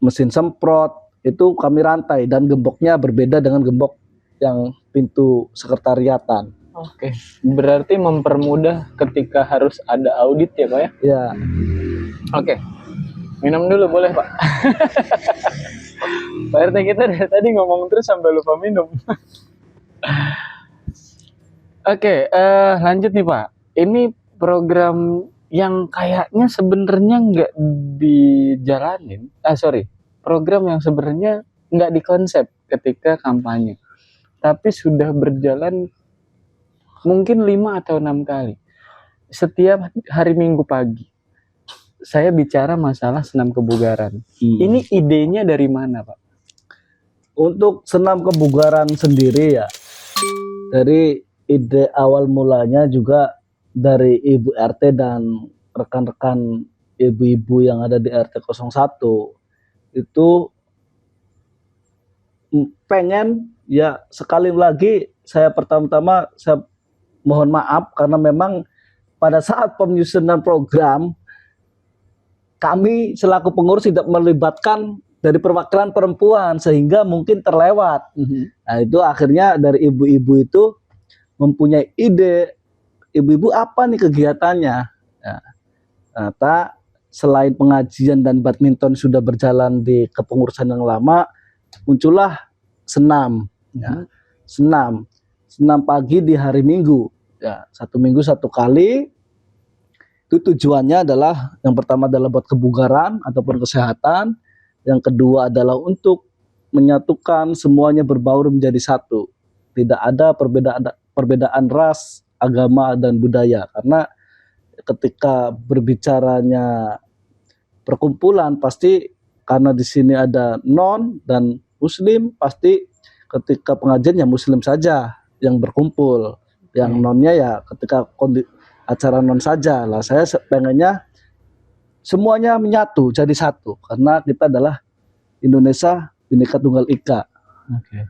mesin semprot itu kami rantai dan gemboknya berbeda dengan gembok yang pintu sekretariatan. Oke. Berarti mempermudah ketika harus ada audit ya, Pak ya? Ya, Oke. Minum dulu boleh, Pak? Pak RT kita dari tadi ngomong terus sampai lupa minum. Oke, lanjut nih Pak. Ini program yang kayaknya sebenarnya nggak dijalanin. Program yang sebenarnya nggak dikonsep ketika kampanye. Tapi sudah berjalan mungkin 5 atau 6 kali. Setiap hari Minggu pagi. Saya bicara masalah senam kebugaran. Ini idenya dari mana, Pak? untuk senam kebugaran sendiri ya, dari ide awal mulanya juga dari Ibu RT dan rekan-rekan ibu-ibu yang ada di RT 01 itu pengen ya. Sekali lagi saya pertama-tama saya mohon maaf karena memang pada saat penyusunan program kami selaku pengurus tidak melibatkan dari perwakilan perempuan sehingga mungkin terlewat. Nah itu akhirnya dari ibu-ibu itu mempunyai ide, ibu-ibu apa nih kegiatannya. Nah, ternyata selain pengajian dan badminton sudah berjalan di kepengurusan yang lama, muncullah senam. Ya, senam pagi di hari Minggu. Ya, 1 minggu 1 kali. Itu tujuannya adalah yang pertama adalah buat kebugaran ataupun kesehatan. Yang kedua adalah untuk menyatukan semuanya berbaur menjadi satu. Tidak ada perbedaan ras, agama dan budaya. Karena ketika berbicaranya perkumpulan pasti karena di sini ada non dan muslim, pasti ketika pengajian ya muslim saja yang berkumpul. Yang nonnya ya ketika acara non saja lah. Saya pengennya semuanya menyatu jadi satu karena kita adalah Indonesia Bhinneka Tunggal Ika. Oke.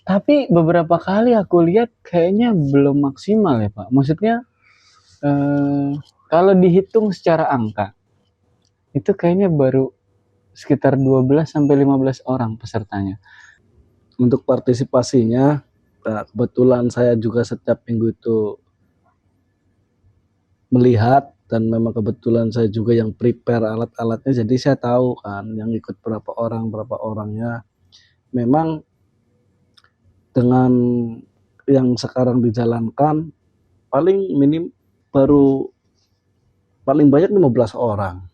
Tapi beberapa kali aku lihat kayaknya belum maksimal ya Pak. Maksudnya kalau dihitung secara angka itu kayaknya baru sekitar 12 sampai 15 orang pesertanya. Untuk partisipasinya kebetulan saya juga setiap minggu itu melihat dan memang kebetulan saya juga yang prepare alat-alatnya, jadi saya tahu kan yang ikut berapa orangnya. Memang dengan yang sekarang dijalankan paling minim baru paling banyak 15 orang.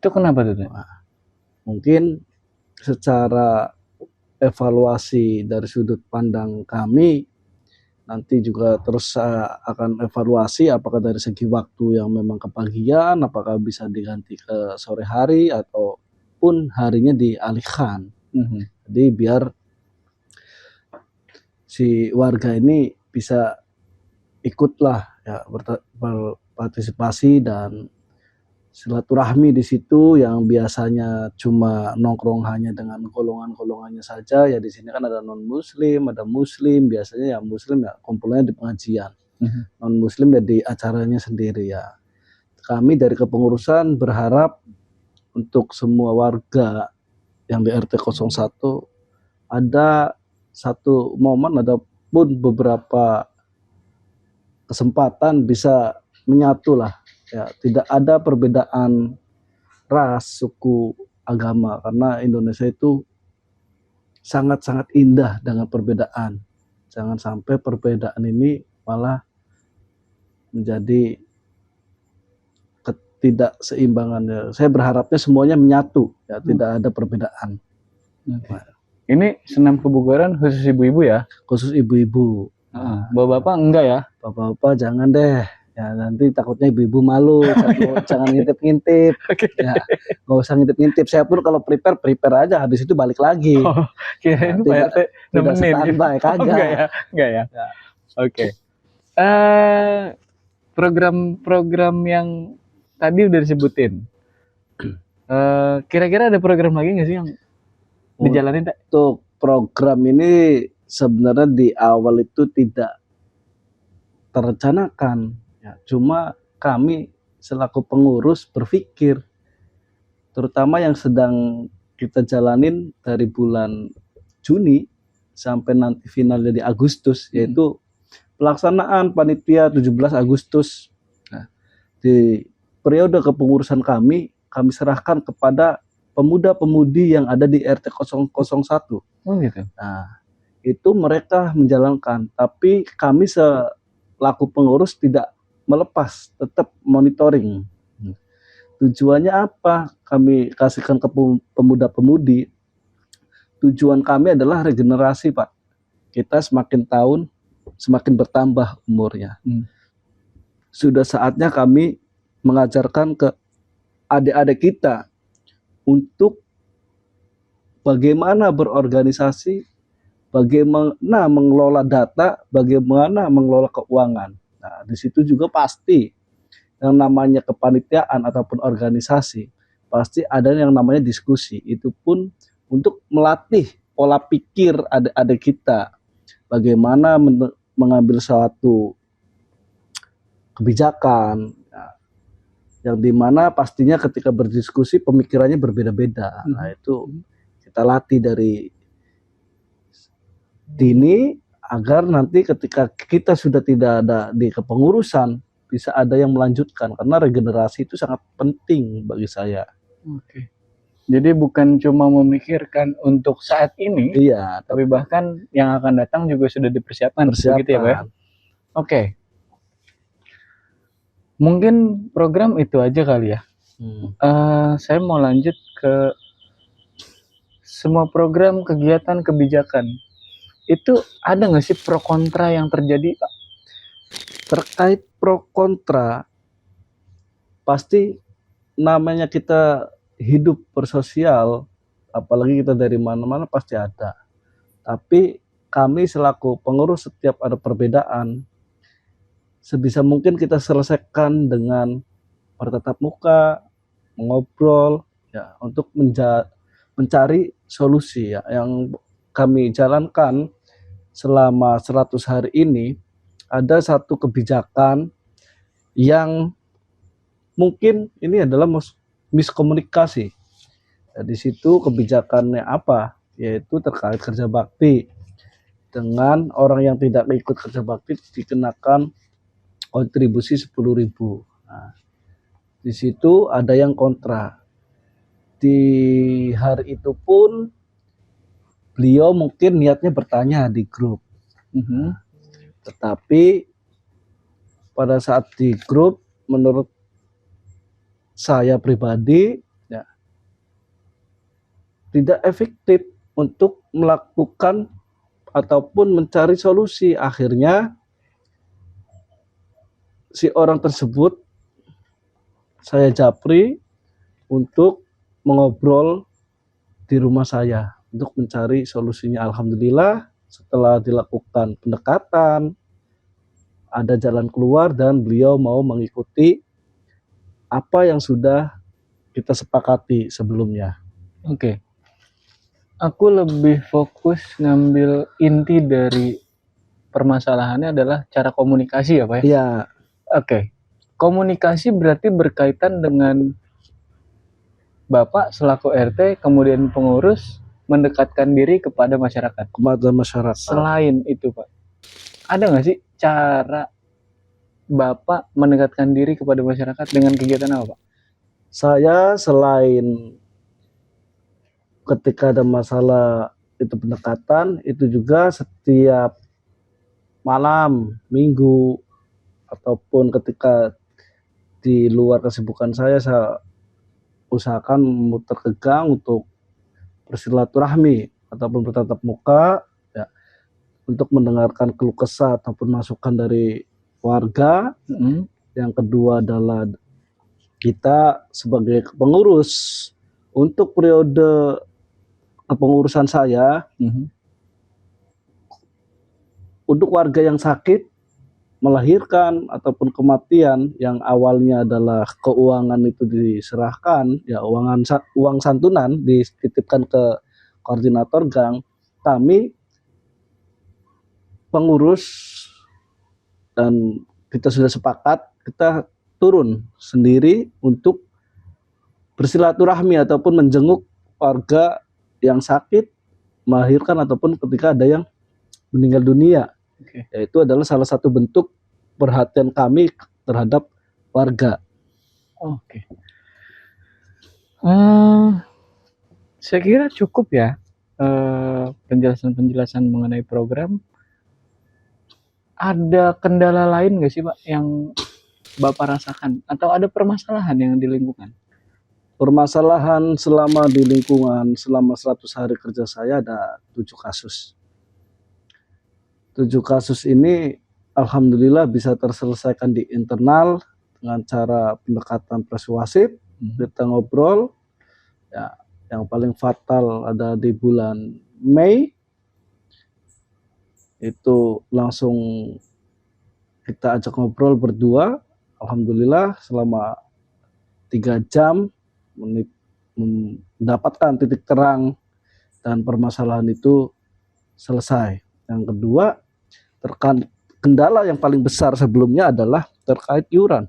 Itu kenapa tuh? Mungkin secara evaluasi dari sudut pandang kami nanti juga terus akan evaluasi apakah dari segi waktu yang memang kepagian, apakah bisa diganti ke sore hari ataupun harinya dialihkan. Jadi biar si warga ini bisa ikutlah ya berpartisipasi dan silaturahmi di situ yang biasanya cuma nongkrong hanya dengan golongan-golongannya saja, ya di sini kan ada non muslim, ada muslim, biasanya ya muslim ya kumpulnya di pengajian, non muslim ya di acaranya sendiri ya. Kami dari kepengurusan berharap untuk semua warga yang di RT 01 ada satu momen ataupun beberapa kesempatan bisa menyatu lah, ya tidak ada perbedaan ras, suku, agama, karena Indonesia itu sangat-sangat indah dengan perbedaan. Jangan sampai perbedaan ini malah menjadi ketidakseimbangan. Saya berharapnya semuanya menyatu, ya tidak ada perbedaan. Ini senam kebugaran khusus ibu-ibu ya? Khusus ibu-ibu. Bapak-bapak enggak ya? Bapak-bapak jangan deh. Ya nanti takutnya ibu-ibu malu. Jangan ngintip-ngintip. Ya, nggak usah ngintip-ngintip. Saya pun kalau prepare aja. Habis itu balik lagi. Oh, kirain Ya, Pak RT nemenin. standby, kagak. Enggak ya? Enggak ya? Ya. Oke. Program-program yang tadi udah disebutin. Kira-kira ada program lagi nggak sih yang dijalanin, Teh? Untuk program ini sebenarnya di awal itu tidak terencanakan, ya, cuma kami selaku pengurus berpikir, terutama yang sedang kita jalanin dari bulan Juni sampai nanti finalnya di Agustus, yaitu pelaksanaan panitia 17 Agustus. Nah, di periode kepengurusan kami serahkan kepada pemuda-pemudi yang ada di RT 001. Oh gitu. Nah, itu mereka menjalankan, tapi kami selaku pengurus tidak melepas, tetap monitoring. Tujuannya apa? Kami kasihkan ke pemuda-pemudi. Tujuan kami adalah regenerasi, Pak. Kita semakin tahun semakin bertambah umurnya. Sudah saatnya kami mengajarkan ke adik-adik kita untuk bagaimana berorganisasi, bagaimana mengelola data, bagaimana mengelola keuangan. Nah, di situ juga pasti yang namanya kepanitiaan ataupun organisasi, pasti ada yang namanya diskusi. Itu pun untuk melatih pola pikir adik-adik kita, bagaimana mengambil suatu kebijakan, yang dimana pastinya ketika berdiskusi pemikirannya berbeda-beda. Nah, itu kita latih dari dini agar nanti ketika kita sudah tidak ada di kepengurusan bisa ada yang melanjutkan, karena regenerasi itu sangat penting bagi saya. Oke. Jadi bukan cuma memikirkan untuk saat ini, Iya, tapi bahkan yang akan datang juga sudah dipersiapkan. Begitu ya, Pak? Oke. Mungkin program itu aja kali ya. Saya mau lanjut ke semua program, kegiatan, kebijakan. Itu ada nggak sih pro kontra yang terjadi, Pak? Terkait pro kontra, pasti namanya kita hidup bersosial, apalagi kita dari mana-mana pasti ada. Tapi kami selaku pengurus, setiap ada perbedaan, sebisa mungkin kita selesaikan dengan bertatap muka, mengobrol, ya, untuk mencari solusi, ya. Yang kami jalankan selama 100 hari ini, ada satu kebijakan yang mungkin ini adalah miskomunikasi. Nah, di situ kebijakannya apa? Yaitu terkait kerja bakti. Dengan orang yang tidak ikut kerja bakti dikenakan kontribusi 10.000. Nah, di situ ada yang kontra. Di hari itu pun beliau mungkin niatnya bertanya di grup. Tetapi pada saat di grup, menurut saya pribadi, ya, tidak efektif untuk melakukan ataupun mencari solusi. Akhirnya si orang tersebut saya japri untuk mengobrol di rumah saya untuk mencari solusinya. Alhamdulillah setelah dilakukan pendekatan, ada jalan keluar dan beliau mau mengikuti apa yang sudah kita sepakati sebelumnya. Oke. Aku lebih fokus ngambil inti dari permasalahannya adalah cara komunikasi ya, Pak ya? Iya, Oke. Komunikasi berarti berkaitan dengan Bapak selaku RT, kemudian pengurus mendekatkan diri kepada masyarakat. kepada masyarakat. Selain itu, Pak, ada nggak sih cara Bapak mendekatkan diri kepada masyarakat dengan kegiatan apa, Pak? Saya selain ketika ada masalah itu pendekatan, itu juga setiap malam, minggu, ataupun ketika di luar kesibukan saya usahakan memutar ke gang untuk bersilaturahmi ataupun bertatap muka, ya, untuk mendengarkan keluh kesah ataupun masukan dari warga. Mm-mm. Yang kedua adalah kita sebagai pengurus untuk periode kepengurusan saya, Mhm. untuk warga yang sakit, melahirkan ataupun kematian yang awalnya adalah keuangan itu diserahkan, ya uang santunan dititipkan ke koordinator gang, kami pengurus dan kita sudah sepakat kita turun sendiri untuk bersilaturahmi ataupun menjenguk warga yang sakit, melahirkan ataupun ketika ada yang meninggal dunia. Oke. Yaitu adalah salah satu bentuk perhatian kami terhadap warga. Oke. Saya kira cukup ya penjelasan-penjelasan mengenai program. Ada kendala lain nggak sih, Pak, yang Bapak rasakan? Atau ada permasalahan yang di lingkungan? Permasalahan selama di lingkungan selama 100 hari kerja saya ada 7 kasus. 7 kasus ini alhamdulillah bisa terselesaikan di internal dengan cara pendekatan persuasif, kita ngobrol. Ya, yang paling fatal ada di bulan Mei, itu langsung kita ajak ngobrol berdua, alhamdulillah selama 3 jam mendapatkan titik terang dan permasalahan itu selesai. Yang kedua, kendala yang paling besar sebelumnya adalah terkait iuran.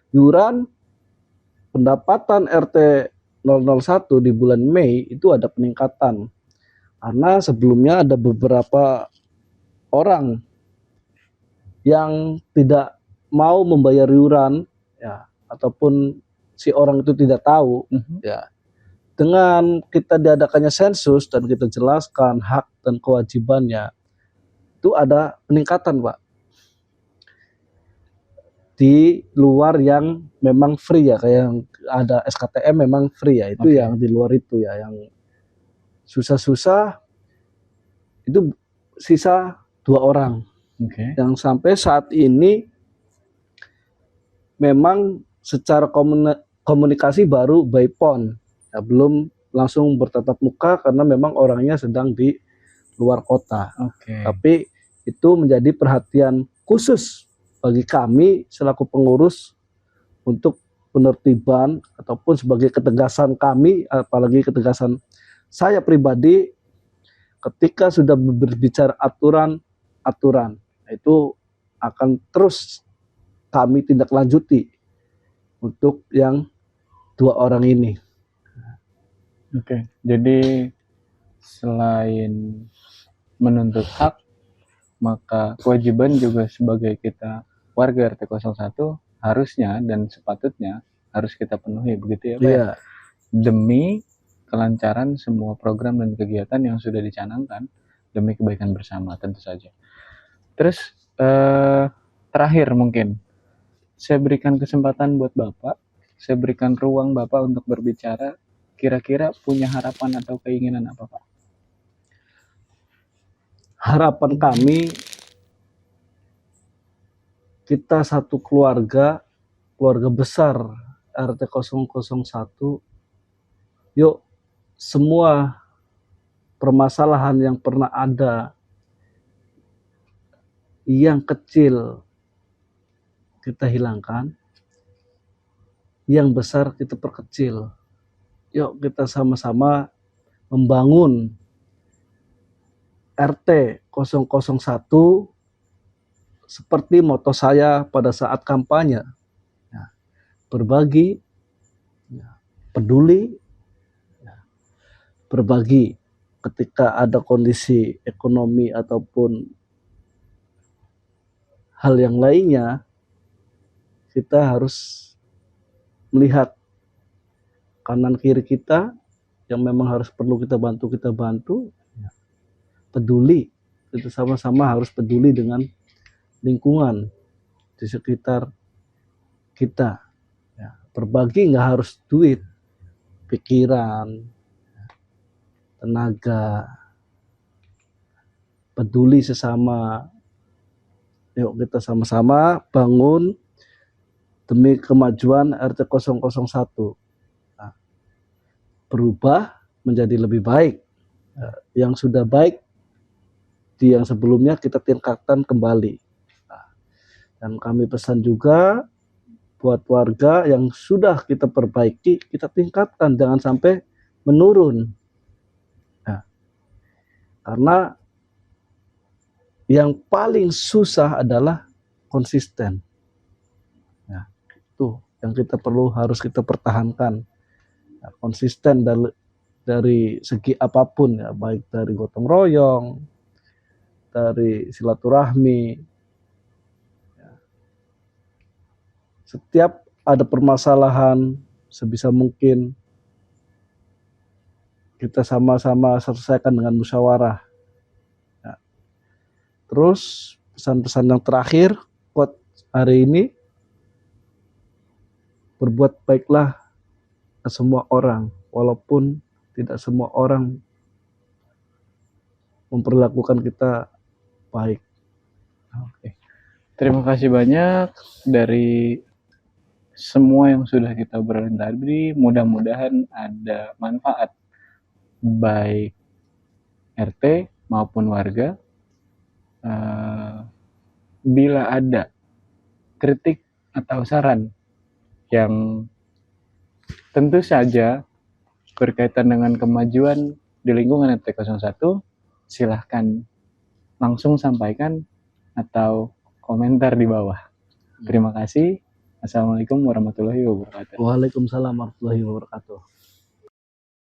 Iuran pendapatan RT 001 di bulan Mei itu ada peningkatan. Karena sebelumnya ada beberapa orang yang tidak mau membayar iuran, ya, ataupun si orang itu tidak tahu, ya. Dengan kita diadakannya sensus dan kita jelaskan hak dan kewajibannya, itu ada peningkatan, Pak. Di luar yang memang free ya, kayak yang ada SKTM memang free ya, itu Oke. yang di luar itu ya, yang susah-susah itu sisa 2 orang. Oke. Yang sampai saat ini memang secara komunikasi baru by phone, ya, belum langsung bertatap muka karena memang orangnya sedang di luar kota. Oke. Tapi itu menjadi perhatian khusus bagi kami selaku pengurus untuk penertiban ataupun sebagai ketegasan kami, apalagi ketegasan saya pribadi ketika sudah berbicara aturan, itu akan terus kami tindak lanjuti untuk yang 2 orang ini. Oke. Jadi selain menuntut hak, maka kewajiban juga sebagai kita warga RT 01 harusnya dan sepatutnya harus kita penuhi, begitu ya, Pak? Iya, Demi kelancaran semua program dan kegiatan yang sudah dicanangkan demi kebaikan bersama tentu saja. Terus terakhir mungkin saya berikan kesempatan buat Bapak, saya berikan ruang Bapak untuk berbicara. Kira-kira punya harapan atau keinginan apa, Pak? harapan kami kita satu keluarga besar RT 001, yuk semua permasalahan yang pernah ada yang kecil kita hilangkan, yang besar kita perkecil. Yuk kita sama-sama membangun RT 001 seperti moto saya pada saat kampanye. Ya, berbagi, ya, peduli, ya, berbagi ketika ada kondisi ekonomi ataupun hal yang lainnya, kita harus melihat kanan kiri kita yang memang harus perlu kita bantu, peduli, kita sama-sama harus peduli dengan lingkungan di sekitar kita. Ya, berbagi nggak harus duit, pikiran, tenaga, peduli sesama. Yuk kita sama-sama bangun demi kemajuan RT 001. Nah, berubah menjadi lebih baik. Yang sudah baik di yang sebelumnya kita tingkatkan kembali. Nah, dan kami pesan juga buat warga yang sudah kita perbaiki, kita tingkatkan, jangan sampai menurun. Nah, karena yang paling susah adalah konsisten. Nah, itu yang kita harus kita pertahankan. Nah, konsisten dari segi apapun, ya, baik dari gotong royong, dari silaturahmi. Ya. Setiap ada permasalahan, sebisa mungkin kita sama-sama selesaikan dengan musyawarah. Ya. Terus pesan-pesan yang terakhir buat hari ini, berbuat baiklah ke semua orang, walaupun tidak semua orang memperlakukan kita baik. Oke. Terima kasih banyak dari semua yang sudah kita obrolin tadi. Mudah-mudahan ada manfaat baik RT maupun warga. Bila ada kritik atau saran yang tentu saja berkaitan dengan kemajuan di lingkungan RT 01, silahkan langsung sampaikan atau komentar di bawah. Terima kasih. Assalamualaikum warahmatullahi wabarakatuh. Waalaikumsalam warahmatullahi wabarakatuh.